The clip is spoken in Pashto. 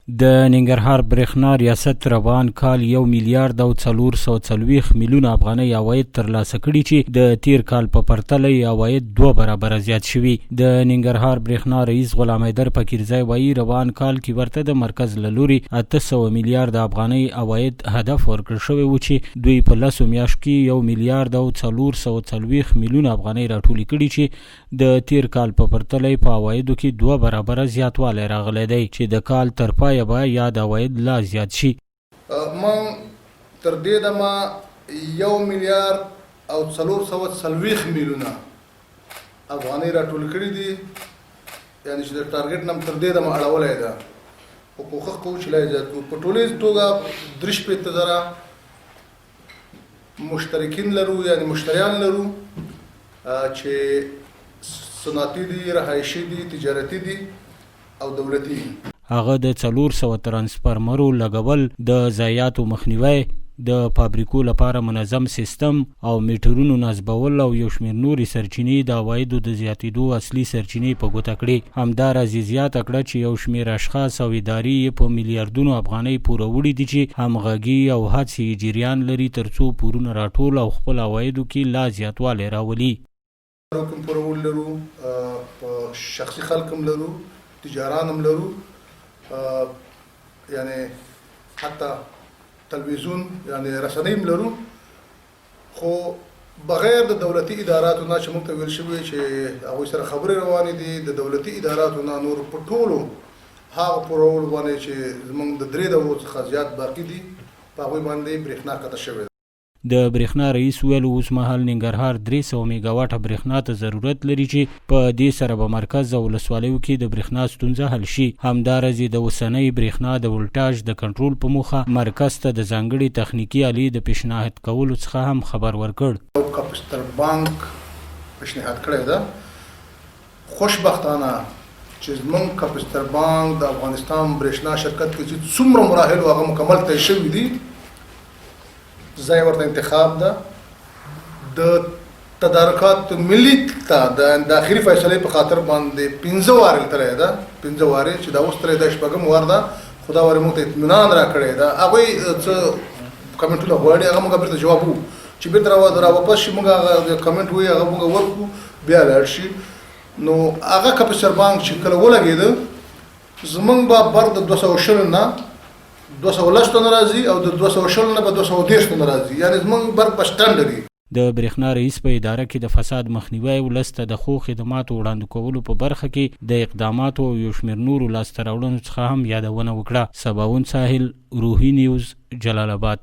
د ننګرهار برېښنا ریاست روان کال 1 میلیارد او 440 میلیونه افغانۍ عواید ترلاسه کړي چې د تیر کال په پرتله عواید 2 برابره زیات شوي. د ننګرهار برېښنا رئیس غلام حیدر فقیرزی وایي روان کال کې ورته د مرکز له لوري 800 میلیارد افغانۍ عواید هدف ورکړل شوی و چې دوی په 10 میاشتو کې 1 میلیارد او 440 میلیونه افغانۍ راټولې کړي چې د تیر کال په پرتله په عوایدو کې 2 برابره زیاتوالی راغلی دی چې د کال تر پای به یاد عواید لا زیات شي. من تر دې دمه 1 میلیارد او 440 میلیونه افغانۍ راټول کړي دي، یعنی چې د ټارګټ نم تر دې دمه اړولی ده. خو کوښښ کوو چې لا یې زیات کړو. په ټولیز توګه 63 زره مشترکین لرو، یعنی مشتریان لرو چې صنعتي دي، رهایشي دي، تجارتي دي او دولتي دي. هغه د 400 ترانسفارمرو لګول، د ضایعاتو مخنیوی، د فابریکو لپاره منظم سیستم او میټرونو نصبول او یو شمېر نورې سرچینې د عوایدو د زیاتېدو اصلي سرچینې په ګوته کړې. همداراز یې زیاته کړه چې یو شمېر اشخاص او ادارې یې په میلیاردونو افغانۍ پوره وړي دي چې همغږي او هڅې یې جریان لري تر څو پورونه راټول او خپل عوایدو کې لا زیاتوالی راولي. کوم پورول لرو، په شخصي خلک هم لرو، تجاران هم لرو، یعنی حتی تلویزیون یعنی رسنۍ هم لرو. خو بغیر د دولتي اداراتو نه چې موږ ته ویل شوي چې هغوی سره خبرې روانې دي، د دولتي اداراتو نه نور په ټولو هغو پورولو باندې چې زموږ د 3 دورو څخه زیات باقي دي په هغوی باندې برېښنا قطع شوې ده. د برېښنا رئیس ویل اوس مهال ننګرهار 300 میګاواټه برېښنا ته ضرورت لري چې په دې سره به مرکز او ولسوالیو کې د برېښنا ستونزه حل شي. همداراز د اوسنۍ برېښنا د ولټاژ د کنټرول په موخه مرکز ته د ځانګړي تخنیکي آلې د پیشنهاد کولو څخه هم خبر ورکړ. کاپیټل بانک پیشنهاد کړی ده. خوشبختانه چې زموږ کاپیټل بانک د افغانستان برېښنا شرکت کې چې څومره مراحل هغه مکمل طی شوي دي، ځای ورته انتخاب ده، د تدارکات ملي ته د اخري فیصلې په خاطر باندې 15 وارې تللی ده، 15 وارې چې دا اوس تللی ده 6 وار ده. خو دا وارې موږ ته اطمینان راکړی ده. هغوی څه کمنټونه غواړي هغه موږ بیرته جواب وو چې بیرته راواپس شي، موږ هغه کمنټ وایي هغه موږ ورکړو، بیا لاړ شي. نو هغه کاپیټل بانک چې کله ولګېده زموږ به بر د 220 نه 210 تنه راځي او د 220 نه به 230 تنه راځي، یعنی زموږ برق به شټنډ لري. د برېښنا رئیس په اداره کې د فساد مخنیوی ولس ته د ښو خدماتو وړاندې کولو په برخه کې د اقداماتو او یو شمېر نورو لاسته راوړنو څخه هم یادونه وکړه. سباوون ساحل، روحي نیوز، جلال آباد.